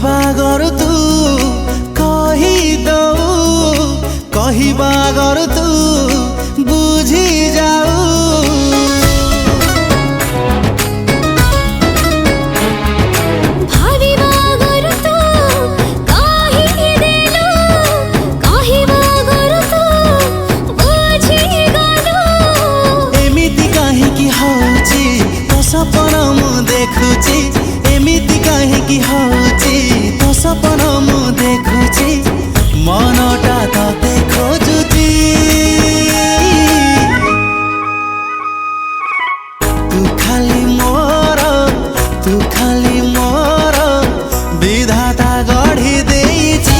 कहिबागर तू कहिबागर तू बुझी जाऊ सपन मु देखुची एमिति काहेकि होची तो सपन मु देखुची मनटा तते खोजुची तू खाली मोर विधाता गढ़ी देइची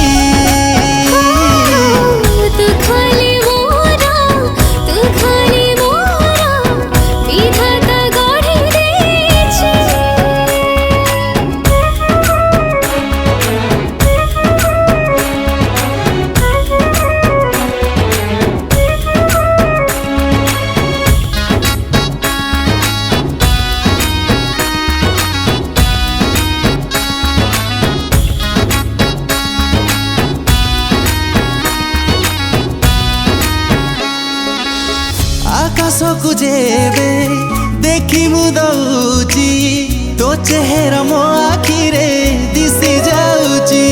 आकाश को जेबे देखी मुदौची तो चेहरा मो आखिरे दिसी जाऊची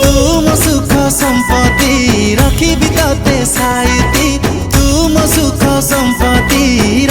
तुम सुख संपत्ति रखी बिताते साइती तुम सुख संपत्ति